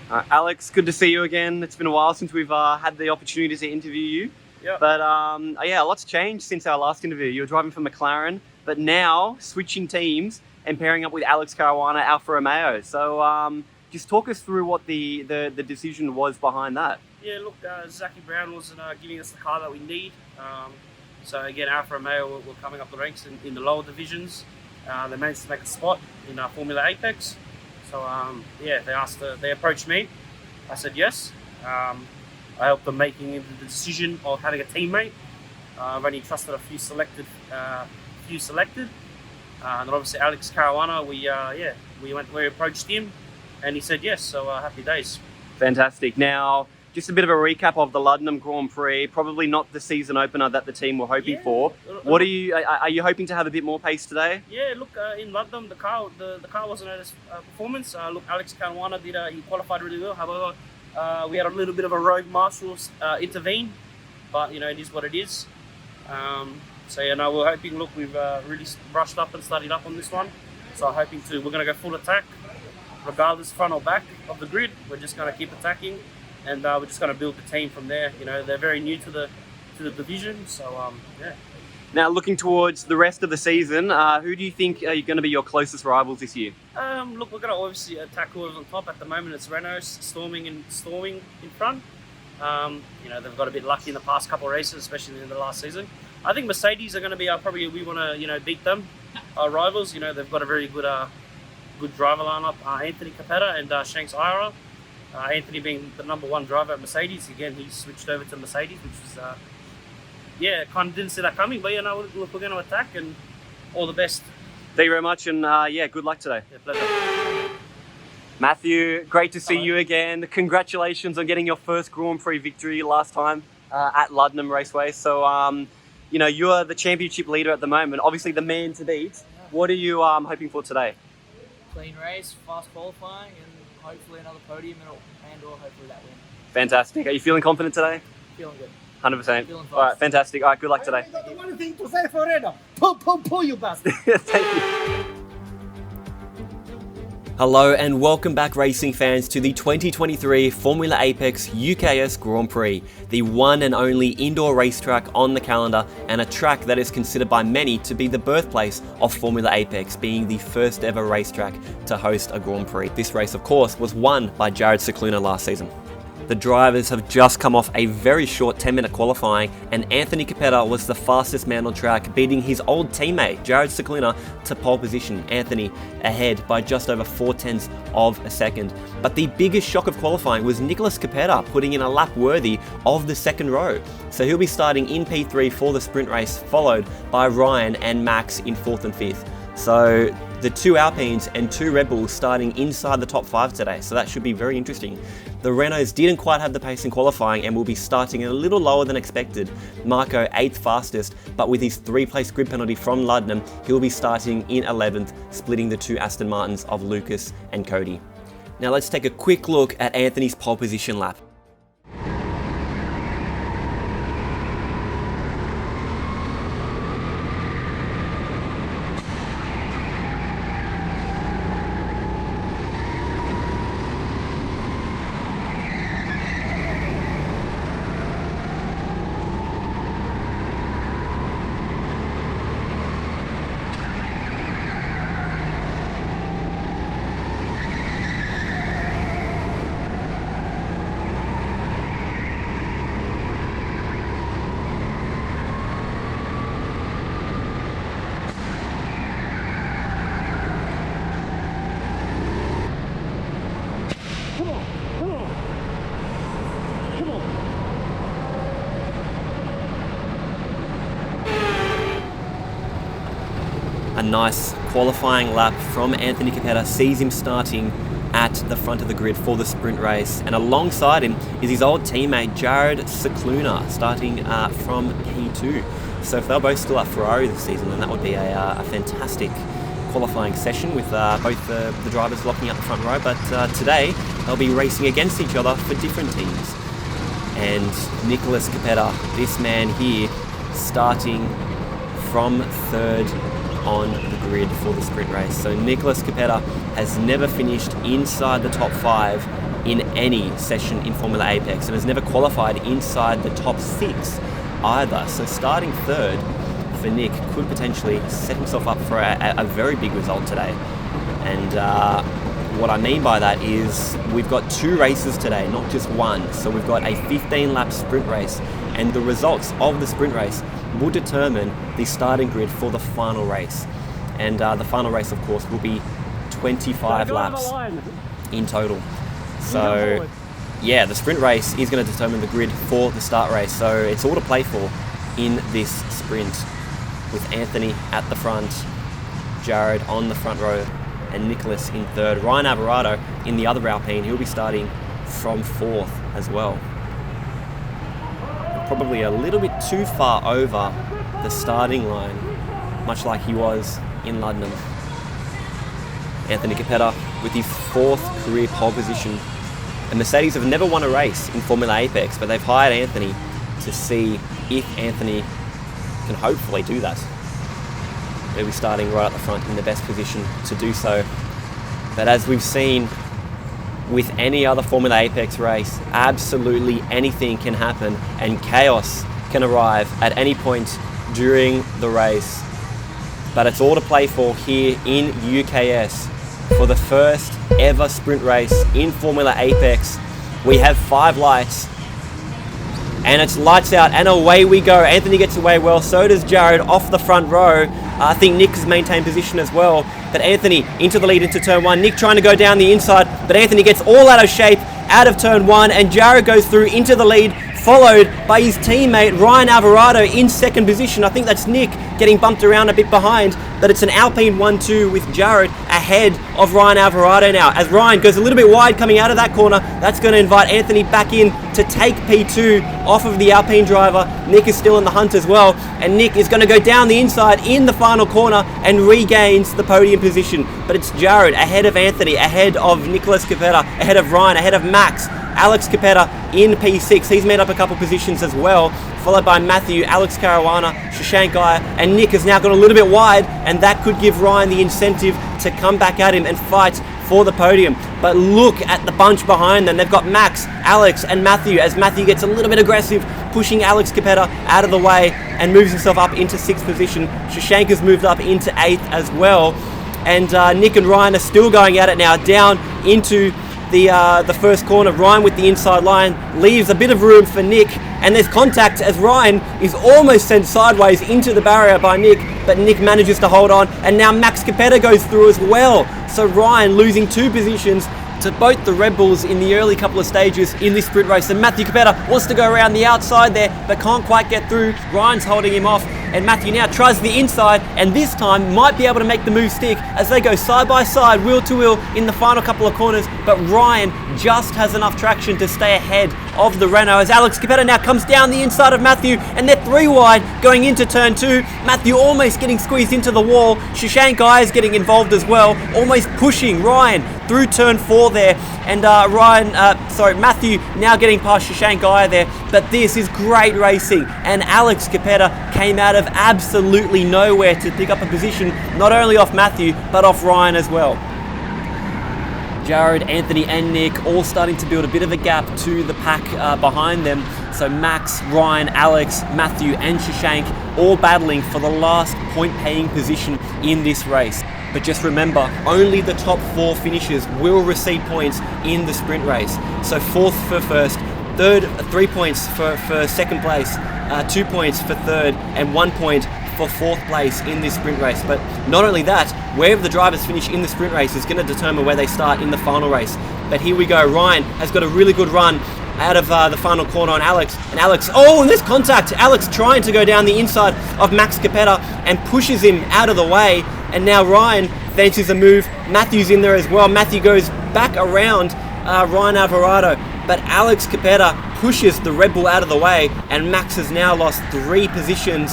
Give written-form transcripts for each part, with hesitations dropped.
Alex, good to see you again. It's been a while since we've had the opportunity to interview you. Yeah. But yeah, a lot's changed since our last interview. You were driving for McLaren, but now switching teams and pairing up with Alex Caruana, Alfa Romeo. So just talk us through what the decision was behind that. Yeah, look, Zachy Brown wasn't giving us the car that we need. So again, Alfa Romeo were coming up the ranks in the lower divisions. They managed to make a spot in Formula Apex. So yeah, they approached me. I said yes. I helped them making the decision of having a teammate. I've only trusted a few selected. And then obviously Alex Caruana, we approached him, and he said yes. So happy days. Fantastic. Now, just a bit of a recap of the Luddenham Grand Prix. Probably not the season opener that the team were hoping for. What are you hoping to have a bit more pace today? Yeah, look, in Luddenham, the car wasn't at its performance. Look, Alex Caruana he qualified really well. However, we had a little bit of a rogue marshals intervene, but it is what it is. So yeah, no, we're hoping. Look, we've really brushed up and studied up on this one. So we're going to go full attack, regardless front or back of the grid. We're just going to keep attacking, and we're just going to build the team from there. They're very new to the division, so yeah. Now, looking towards the rest of the season, who do you think are going to be your closest rivals this year? Look, we're going to obviously attack whoever's on top. At the moment, it's Renault storming in front. They've got a bit lucky in the past couple of races, especially in the last season. I think Mercedes are going to be we want to beat them, our rivals. They've got a very good driver lineup. Anthony Capetta and Shanks Ira. Anthony being the number one driver at Mercedes. Again, he switched over to Mercedes, which was kind of didn't see that coming. But look, we're going to attack, and all the best. Thank you very much, and good luck today. Yeah, pleasure. Matthew, great to see you again. Congratulations on getting your first Grand Prix victory last time at Luddenham Raceway. So, you are the championship leader at the moment, obviously the man to beat. Yeah. What are you hoping for today? Clean race, fast qualifying, and hopefully another podium and or hopefully that win. Fantastic. Are you feeling confident today? Feeling good. 100%. Feeling fast. All right, fantastic. All right, good luck today. I got one thing to say for Renault. Pull, you bastard. Thank you. Hello and welcome back, racing fans, to the 2023 Formula Apex UKS Grand Prix, the one and only indoor racetrack on the calendar, and a track that is considered by many to be the birthplace of Formula Apex, being the first ever racetrack to host a Grand Prix. This race, of course, was won by Jared Cicluna last season. The drivers have just come off a very short 10-minute qualifying, and Anthony Capetta was the fastest man on track, beating his old teammate Jared Cicluna to pole position. Anthony ahead by just over 0.4 of a second. But the biggest shock of qualifying was Nicholas Capetta putting in a lap worthy of the second row. So he'll be starting in P3 for the sprint race, followed by Ryan and Max in 4th and 5th. So the 2 Alpines and 2 Red Bulls starting inside the top 5 today, so that should be very interesting. The Renaults didn't quite have the pace in qualifying and will be starting a little lower than expected. Marco 8th fastest, but with his 3-place grid penalty from Luddenham, he'll be starting in 11th, splitting the 2 Aston Martins of Lucas and Cody. Now let's take a quick look at Anthony's pole position lap. A nice qualifying lap from Anthony Capetta sees him starting at the front of the grid for the sprint race, and alongside him is his old teammate Jared Cicluna starting from P2. So if they're both still at Ferrari this season, then that would be a fantastic qualifying session with both the drivers locking up the front row. But today they'll be racing against each other for different teams. And Nicholas Capetta, this man here, starting from 3rd on the grid for the sprint race. So Nicholas Capetta has never finished inside the top 5 in any session in Formula Apex and has never qualified inside the top 6 either. So starting third for Nick could potentially set himself up for a very big result today. And what I mean by that is we've got 2 races today, not just one. So we've got a 15-lap sprint race, and the results of the sprint race will determine the starting grid for the final race. And the final race, of course, will be 25 laps in total. So yeah, the sprint race is going to determine the grid for the start race. So it's all to play for in this sprint, with Anthony at the front, Jared on the front row, and Nicholas in third. Ryan Alvarado in the other Alpine, he'll be starting from 4th as well. Probably a little bit too far over the starting line, much like he was in London. Anthony Capetta with his 4th career pole position. And Mercedes have never won a race in Formula Apex, but they've hired Anthony to see if Anthony can hopefully do that. They'll be starting right at the front in the best position to do so. But as we've seen with any other Formula Apex race, absolutely anything can happen and chaos can arrive at any point during the race. But it's all to play for here in UKS. For the first ever sprint race in Formula Apex, we have 5 lights, and it's lights out and away we go. Anthony gets away well, so does Jared off the front row. I think Nick has maintained position as well, but Anthony into the lead into turn 1. Nick trying to go down the inside, but Anthony gets all out of shape out of turn 1, and Jared goes through into the lead, followed by his teammate Ryan Alvarado in 2nd position. I think that's Nick getting bumped around a bit behind, but it's an Alpine 1-2 with Jared ahead of Ryan Alvarado now. As Ryan goes a little bit wide coming out of that corner, that's going to invite Anthony back in to take P2 off of the Alpine driver. Nick is still in the hunt as well, and Nick is going to go down the inside in the final corner and regains the podium position. But it's Jared ahead of Anthony, ahead of Nicholas Capetta, ahead of Ryan, ahead of Max. Alex Capetta in P6, he's made up a couple positions as well, followed by Matthew, Alex Caruana, Shashank Iyer, and Nick has now gone a little bit wide, and that could give Ryan the incentive to come back at him and fight for the podium. But look at the bunch behind them. They've got Max, Alex, and Matthew, as Matthew gets a little bit aggressive, pushing Alex Capetta out of the way and moves himself up into 6th position. Shashank has moved up into 8th as well, and Nick and Ryan are still going at it now, down into the first corner. Ryan with the inside line leaves a bit of room for Nick, and there's contact as Ryan is almost sent sideways into the barrier by Nick, but Nick manages to hold on, and now Max Capetta goes through as well. So Ryan losing 2 positions to both the Red Bulls in the early couple of stages in this sprint race. And Matthew Capetta wants to go around the outside there, but can't quite get through. Ryan's holding him off, and Matthew now tries the inside, and this time might be able to make the move stick as they go side by side, wheel to wheel in the final couple of corners. But Ryan just has enough traction to stay ahead of the Renault as Alex Capetta now comes down the inside of Matthew, and they're 3 wide going into turn 2. Matthew almost getting squeezed into the wall. Shashank Iyer is getting involved as well, almost pushing Ryan through turn 4 there, and Matthew now getting past Shashank Iyer there. But this is great racing, and Alex Capetta came out of absolutely nowhere to pick up a position not only off Matthew but off Ryan as well. Jared, Anthony and Nick all starting to build a bit of a gap to the pack behind them. So Max, Ryan, Alex, Matthew and Shashank all battling for the last point-paying position in this race. But just remember, only the top 4 finishers will receive points in the sprint race. So 4th for first, 3 points for second place, 2 points for third, and 1 point for 4th place in this sprint race. But not only that, wherever the drivers finish in the sprint race is going to determine where they start in the final race. But here we go. Ryan has got a really good run out of the final corner on Alex, and there's contact. Alex trying to go down the inside of Max Capetta and pushes him out of the way, and now Ryan fancies a move. Matthew's in there as well. Matthew goes back around Ryan Alvarado, but Alex Capetta pushes the Red Bull out of the way, and Max has now lost 3 positions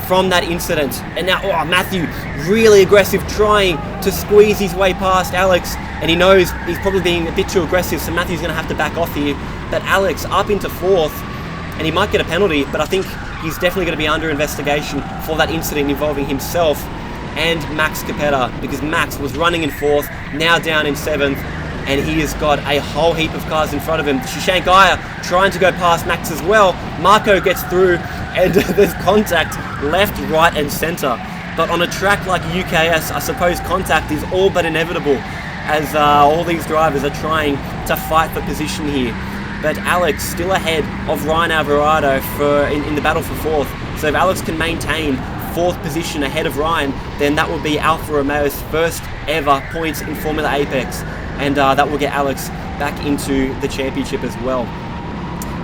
from that incident. And now Matthew really aggressive, trying to squeeze his way past Alex, and he knows he's probably being a bit too aggressive, so Matthew's going to have to back off here. But Alex up into 4th, and he might get a penalty, but I think he's definitely going to be under investigation for that incident involving himself and Max Capetta, because Max was running in 4th, now down in 7th. and he has got a whole heap of cars in front of him. Shashank Iyer trying to go past Max as well. Marco gets through, and there's contact left, right and centre. But on a track like UKS, I suppose contact is all but inevitable, as all these drivers are trying to fight for position here. But Alex still ahead of Ryan Alvarado in the battle for fourth. So if Alex can maintain fourth position ahead of Ryan, then that will be Alfa Romeo's first ever points in Formula Apex, and that will get Alex back into the championship as well.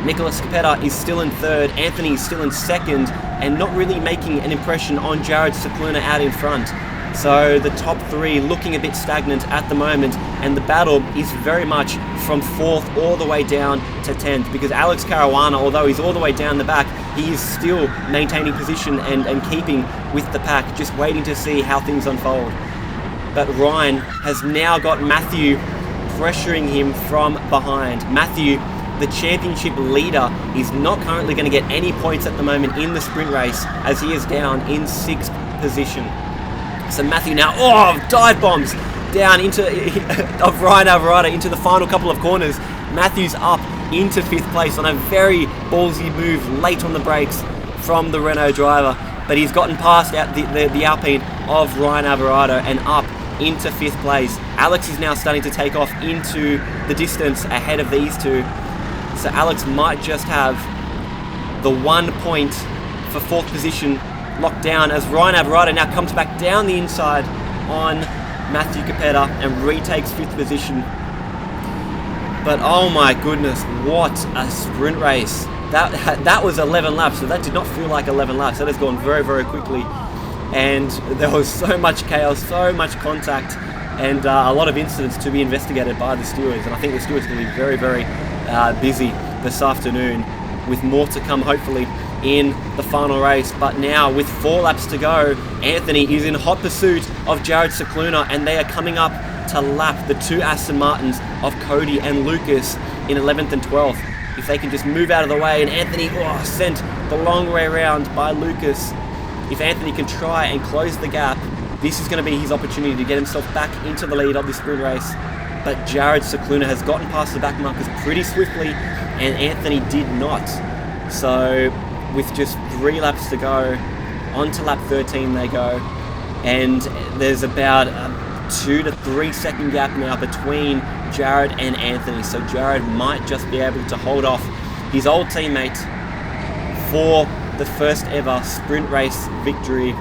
Nicholas Capetta is still in third, Anthony is still in second, and not really making an impression on Jared Cicluna out in front. So the top three looking a bit stagnant at the moment, and the battle is very much from fourth all the way down to 10th, because Alex Caruana, although he's all the way down the back, he is still maintaining position and keeping with the pack, just waiting to see how things unfold. But Ryan has now got Matthew pressuring him from behind. Matthew, the championship leader, is not currently going to get any points at the moment in the sprint race, as he is down in 6th position. So Matthew now, dive bombs down of Ryan Alvarado into the final couple of corners. Matthew's up into 5th place on a very ballsy move late on the brakes from the Renault driver, but he's gotten past the Alpine of Ryan Alvarado and up into 5th place. Alex is now starting to take off into the distance ahead of these two, so Alex might just have the 1 point for 4th position locked down, as Ryan Alvarado now comes back down the inside on Matthew Capetta and retakes 5th position. But oh my goodness, what a sprint race. That was 11 laps, so that did not feel like 11 laps. That has gone very, very quickly. And there was so much chaos, so much contact, and a lot of incidents to be investigated by the stewards. And I think the stewards are going to be very, very busy this afternoon, with more to come hopefully in the final race. But now with 4 laps to go, Anthony is in hot pursuit of Jared Cicluna, and they are coming up to lap the 2 Aston Martins of Cody and Lucas in 11th and 12th. If they can just move out of the way, and Anthony sent the long way around by Lucas. If Anthony can try and close the gap, this is going to be his opportunity to get himself back into the lead of this sprint race. But Jared Cicluna has gotten past the back markers pretty swiftly, and Anthony did not. So with just 3 laps to go, on to lap 13 they go, and there's about a 2 to 3 second gap now between Jared and Anthony. So Jared might just be able to hold off his old teammate for the first ever sprint race victory,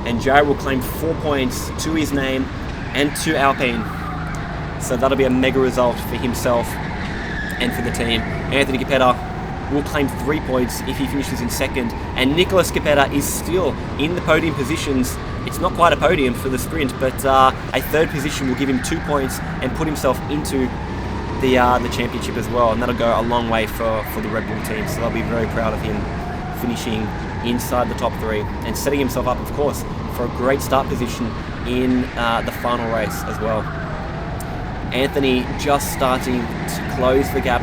and Jared will claim 4 points to his name and to Alpine. So that'll be a mega result for himself and for the team. Anthony Capetta will claim 3 points if he finishes in second, and Nicholas Capetta is still in the podium positions. It's not quite a podium for the sprint, but a 3rd position will give him 2 points and put himself into the championship as well, and that'll go a long way for the Red Bull team. So they'll be very proud of him finishing inside the top 3 and setting himself up, of course, for a great start position in the final race as well. Anthony just starting to close the gap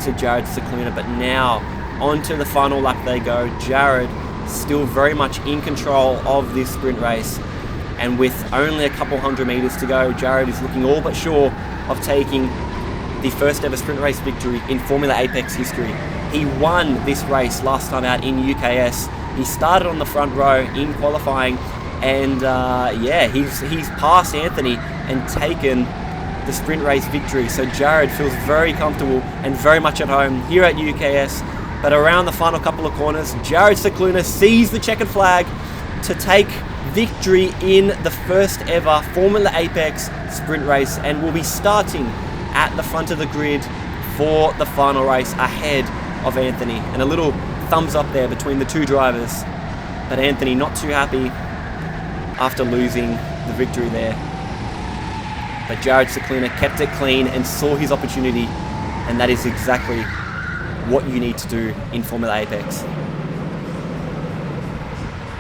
to Jared Cicluna, but now onto the final lap they go. Jared still very much in control of this sprint race, and with only a couple 100 meters to go, Jared is looking all but sure of taking the first ever sprint race victory in Formula Apex history. He won this race last time out in UKS. He started on the front row in qualifying, and he's passed Anthony and taken the sprint race victory. So Jared feels very comfortable and very much at home here at UKS. But around the final couple of corners, Jared Cicluna sees the checkered flag to take victory in the first ever Formula Apex sprint race, and will be starting at the front of the grid for the final race ahead of Anthony. And a little thumbs up there between the 2 drivers, but Anthony not too happy after losing the victory there. But Jared Cicluna kept it clean and saw his opportunity, and that is exactly what you need to do in Formula Apex.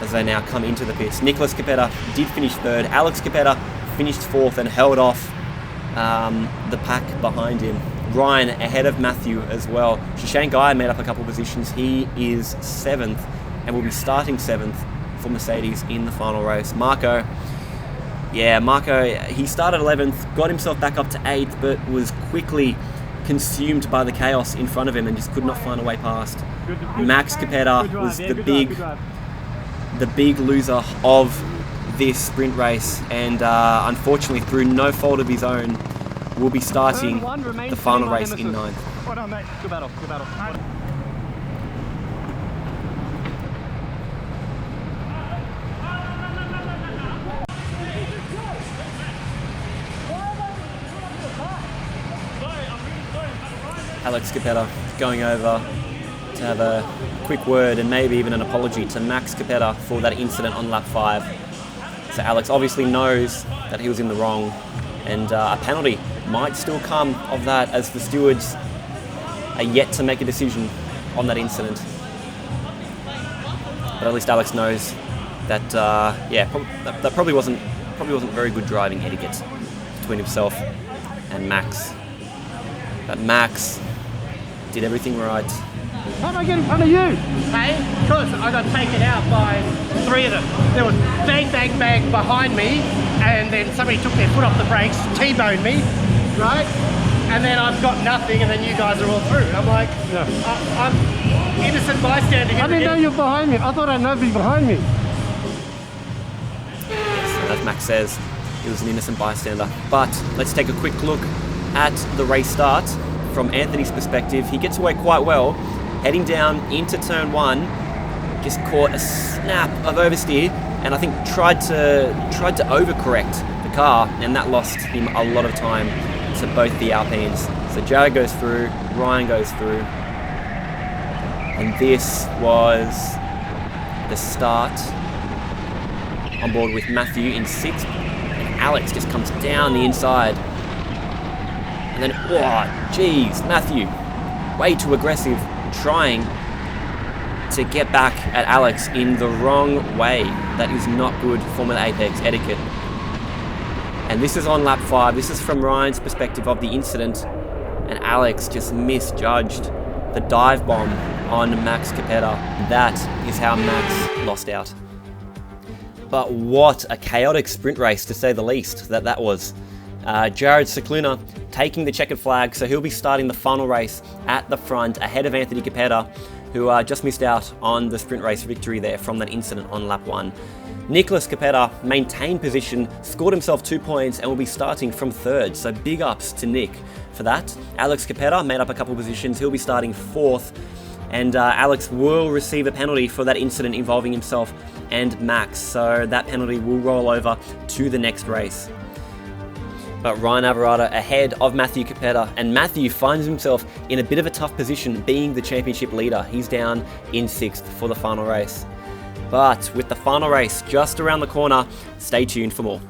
As they now come into the pits, Nicholas Capetta did finish 3rd. Alex Capetta finished 4th and held off the pack behind him. Ryan ahead of Matthew as well. Shashank Iyer made up a couple of positions. He is 7th and will be starting 7th for Mercedes in the final race. Marco Yeah, Marco, he started 11th, got himself back up to 8th, but was quickly consumed by the chaos in front of him and just could not find a way past. Max Capetta was the big loser of this sprint race, and unfortunately, through no fault of his own, will be starting the final race in 9th. Well done, mate. Good battle. Good battle. Alex Capetta going over to have a quick word and maybe even an apology to Max Capetta for that incident on lap 5. So Alex obviously knows that he was in the wrong, and a penalty might still come of that, as the stewards are yet to make a decision on that incident. But at least Alex knows that that probably wasn't very good driving etiquette between himself and Max. But Max did everything right. How did I get in front of you? Hey, because I got taken out by 3 of them. There was bang, bang, bang behind me, and then somebody took their foot off the brakes, T-boned me, right? And then I've got nothing, and then you guys are all through. I'm like, I'm innocent bystander. I didn't know you were behind me. I thought I'd know be behind me. Yes, as Max says, he was an innocent bystander. But let's take a quick look at the race start from Anthony's perspective. He gets away quite well, heading down into turn 1, just caught a snap of oversteer, and I think tried to overcorrect the car, and that lost him a lot of time to both the Alpines. So Jared goes through, Ryan goes through, and this was the start on board with Matthew in 6th, and Alex just comes down the inside. And then, oh, geez, Matthew, way too aggressive, trying to get back at Alex in the wrong way. That is not good Formula Apex etiquette. And this is on lap 5. This is from Ryan's perspective of the incident. And Alex just misjudged the dive bomb on Max Capetta. That is how Max lost out. But what a chaotic sprint race, to say the least, that was. Jared Cicluna taking the checkered flag, so he'll be starting the final race at the front ahead of Anthony Capetta, who just missed out on the sprint race victory there from that incident on lap 1. Nicholas Capetta maintained position, scored himself 2 points, and will be starting from 3rd, so big ups to Nick for that. Alex Capetta made up a couple positions, he'll be starting 4th, and Alex will receive a penalty for that incident involving himself and Max, so that penalty will roll over to the next race. But Ryan Alvarado ahead of Matthew Capetta, and Matthew finds himself in a bit of a tough position being the championship leader. He's down in 6th for the final race. But with the final race just around the corner, stay tuned for more.